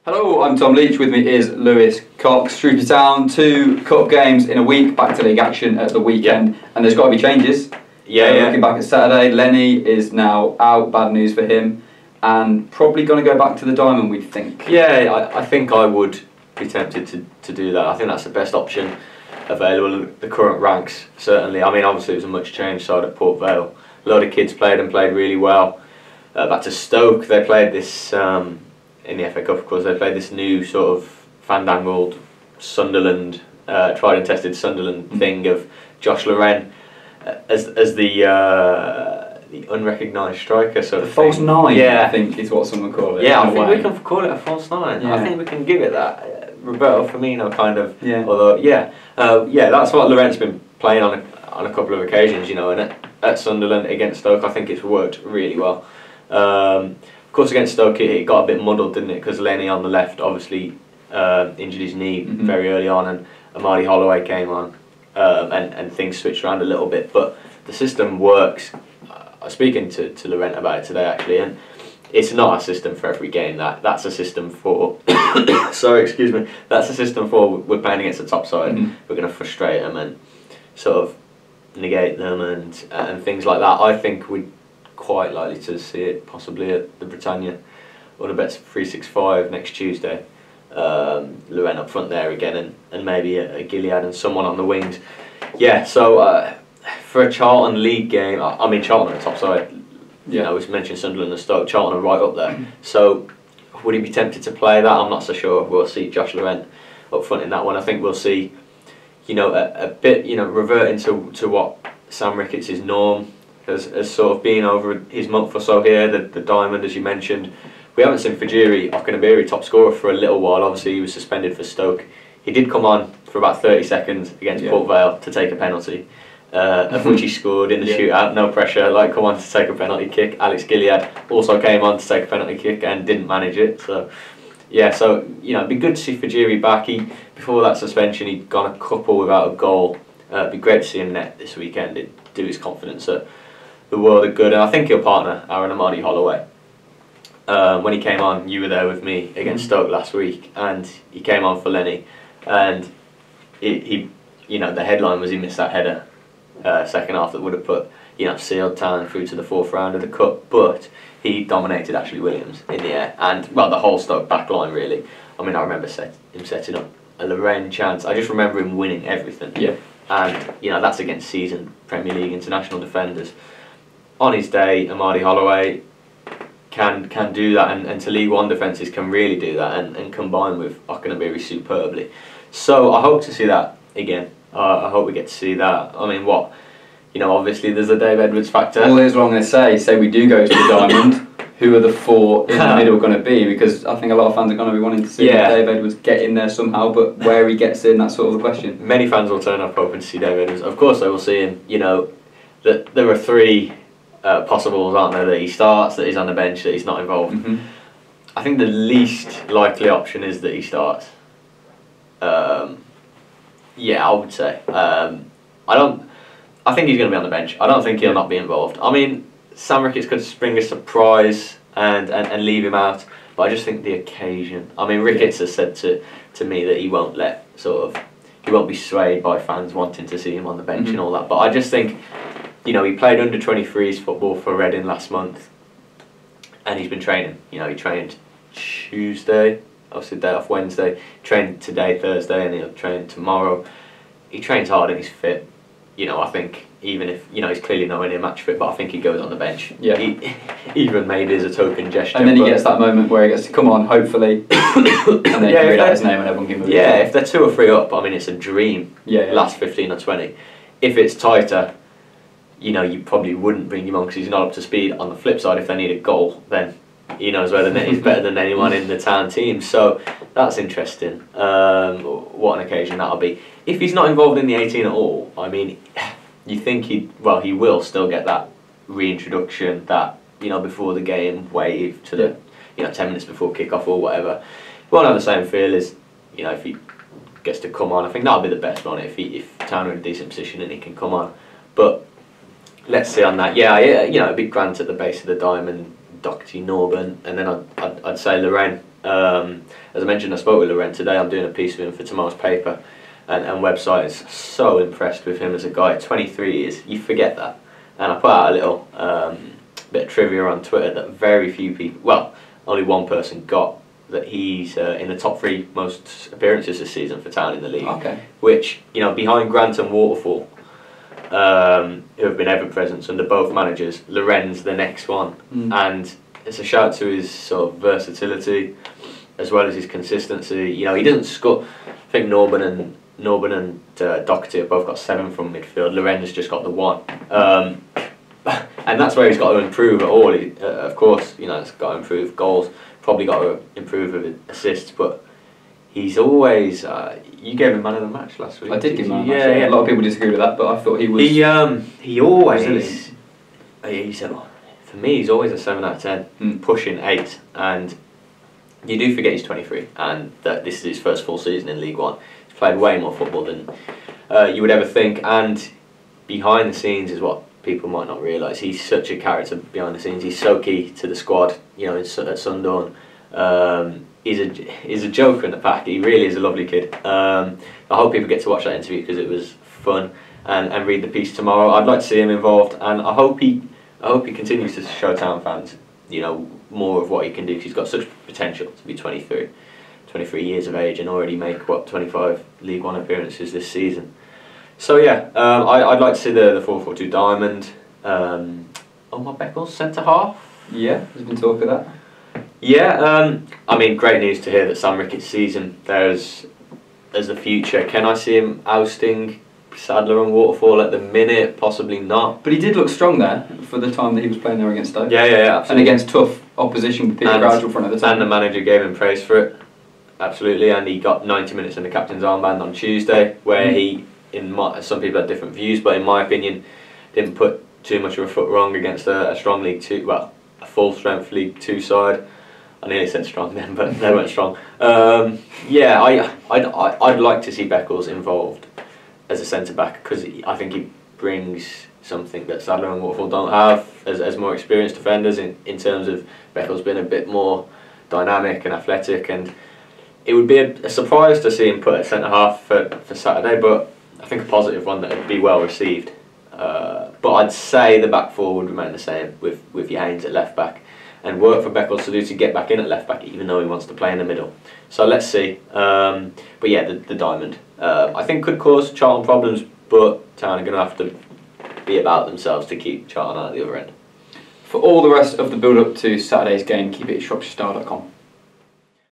Hello, I'm Tom Leach. With me is Lewis Cox. Shrewsbury Town, 2 cup games in a week, back to league action at the weekend, and there's got to be changes. Looking back at Saturday, Lenny is now out, bad news for him, and probably going to go back to the Diamond, we think. Yeah, I think I would be tempted to do that. I think that's the best option available in the current ranks, certainly. I mean, obviously it was a much changed side at Port Vale. A lot of kids played really well. Back to Stoke, they played this... in the FA Cup, of course, they played this new sort of fandangled Sunderland, tried and tested Sunderland thing of Josh Loren as the unrecognised striker sort of false nine, yeah. I think is what someone call it. Yeah, I think we can call it a false nine. Yeah. I think we can give it that. Roberto Firmino kind of. Yeah. Although, that's what Loren's been playing on a couple of occasions, you know, and at Sunderland against Stoke, I think it's worked really well. Of course, against Stoke, it got a bit muddled, didn't it? Because Lenny on the left obviously injured his knee very early on, and Amadi Holloway came on, and things switched around a little bit. But the system works. I was speaking to Laurent about it today, actually, and it's not a system for every game. That's a system for. Sorry, excuse me. That's a system for we're playing against the top side. We're going to frustrate them and sort of negate them and things like that. I think we. Quite likely to see it possibly at the Britannia or the Bets 365 next Tuesday. Loren up front there again, and maybe a Gilead and someone on the wings. Yeah, so for a Charlton league game, I mean Charlton on the top side. You know, we mentioned Sunderland and Stoke. Charlton are right up there. So would he be tempted to play that? I'm not so sure. We'll see Josh Loren up front in that one. I think we'll see, you know, a bit, you know, reverting to what Sam Ricketts' norm. Has sort of been over his month or so here, the Diamond, as you mentioned. We haven't seen Fajiri Okunabiri top scorer for a little while. Obviously he was suspended for Stoke. He did come on for about 30 seconds against Port Vale to take a penalty, of which he scored in the shootout, no pressure, like come on to take a penalty kick. Alex Gilead also came on to take a penalty kick and didn't manage it. So yeah, so you know, it'd be good to see Fajiri back. Before that suspension he'd gone a couple without a goal. It'd be great to see him net this weekend. It'd do his confidence the world of good, and I think he'll partner Aaron Amadi Holloway. When he came on, you were there with me against Stoke last week, and he came on for Lenny, and he you know, the headline was he missed that header second half that would have put, you know, sealed Town through to the 4th round of the cup, but he dominated Ashley Williams in the air, and well, the whole Stoke back line really. I mean, I remember him setting up a Loren chance. I just remember him winning everything. Yeah. And you know, that's against seasoned Premier League international defenders. On his day, Amadi Holloway can do that, and to League One defences can really do that, and combine with Okunabiri superbly. So I hope to see that again. I hope we get to see that. I mean, what, you know, obviously there's a Dave Edwards factor. Well, here's what I'm going to say we do go to the Diamond, who are the 4 in the middle going to be? Because I think a lot of fans are going to be wanting to see Dave Edwards get in there somehow, but where he gets in, that's sort of the question. Many fans will turn up hoping to see Dave Edwards. Of course they will see him. You know, that there are 3 possibles, aren't there? That he starts, that he's on the bench, that he's not involved. I think the least likely option is that he starts. Yeah, I would say. I think he's going to be on the bench. I don't think he'll not be involved. I mean, Sam Ricketts could spring a surprise and leave him out, but I just think the occasion. I mean, Ricketts has said to me that he won't he won't be swayed by fans wanting to see him on the bench and all that. But I just think, you know, he played under 23s football for Reading last month, and he's been training. You know, he trained Tuesday, obviously day off Wednesday, trained today, Thursday, and he'll train tomorrow. He trains hard and he's fit. You know, I think even if, you know, he's clearly nowhere near match fit, but I think he goes on the bench. Yeah. Even maybe as a token gesture. And then he gets that moment where he gets to come on, hopefully, and then he can read out his name and everyone can move. Yeah, if they're 2 or 3 up, I mean, it's a dream. Last 15 or 20. If it's tighter, you know, you probably wouldn't bring him on because he's not up to speed. On the flip side, if they need a goal, then he knows where the net is better than anyone in the Town team. So that's interesting. What an occasion that'll be. If he's not involved in the 18 at all, I mean, you think he will still get that reintroduction, that, you know, before the game wave to the, you know, 10 minutes before kick-off or whatever. He won't have the same feel as, you know, if he gets to come on. I think that'll be the best one if Town are in a decent position and he can come on. But let's see on that. Yeah, you know, a big Grant at the base of the Diamond, Doherty, Norburn, and then I'd say Loren As I mentioned, I spoke with Laurent today. I'm doing a piece with him for tomorrow's paper, and website is so impressed with him as a guy. At 23 years, you forget that. And I put out a little bit of trivia on Twitter that very few people, well, only one person got, that he's in the top 3 most appearances this season for Town in the league. Okay. Which, you know, behind Grant and Waterfall, who have been ever present under both managers, Loren's the next one. And it's a shout to his sort of versatility as well as his consistency. You know, he doesn't score. I think Norburn and Doherty have both got 7 from midfield. Loren's just got the 1. And that's where he's got to improve at all. Of course, you know, he's got to improve goals, probably got to improve with assists, but he's always. You gave him man of the match last week. I did give him man of the match. Yeah. A lot of people disagree with that, but I thought he was. He always. For me, he's always a 7 out of 10, pushing 8, and you do forget he's 23, and that this is his first full season in League One. He's played way more football than you would ever think, and behind the scenes is what people might not realise. He's such a character behind the scenes. He's so key to the squad. You know, at Sunderland, he's a joker in the pack. He really is a lovely kid. I hope people get to watch that interview because it was fun, and read the piece tomorrow. I'd like to see him involved, and I hope he continues to show Town fans, you know, more of what he can do, because he's got such potential to be 23 years of age and already make 25 League One appearances this season. So yeah, I'd like to see the 4-4-2 diamond. Omar Beckles centre half. Yeah, there's been talk of that. Yeah, I mean, great news to hear that Sam Rickett's season there's the future. Can I see him ousting Sadler and Waterfall at the minute? Possibly not. But he did look strong there for the time that he was playing there against Stoke. Yeah, absolutely. And against tough opposition with Peter Crouch front of the time. And the manager gave him praise for it. Absolutely, and he got 90 minutes in the captain's armband on Tuesday, where he, some people had different views, but in my opinion, didn't put too much of a foot wrong against a strong League 2, well, a full strength League 2 side. I nearly said strong then, but they weren't strong. Yeah, I'd like to see Beckles involved as a centre back, because I think he brings something that Sadler and Waterfall don't have as more experienced defenders, in terms of Beckles being a bit more dynamic and athletic, and it would be a surprise to see him put at centre half for Saturday, but I think a positive one that would be well received. But I'd say the back four would remain the same with your Haynes at left back, and work for Beckles to do to get back in at left back, even though he wants to play in the middle. So let's see. But yeah, the diamond I think could cause Charlton problems, but Town are going to have to be about themselves to keep Charlton out at the other end. For all the rest of the build up to Saturday's game, keep it at shropshirestyle.com.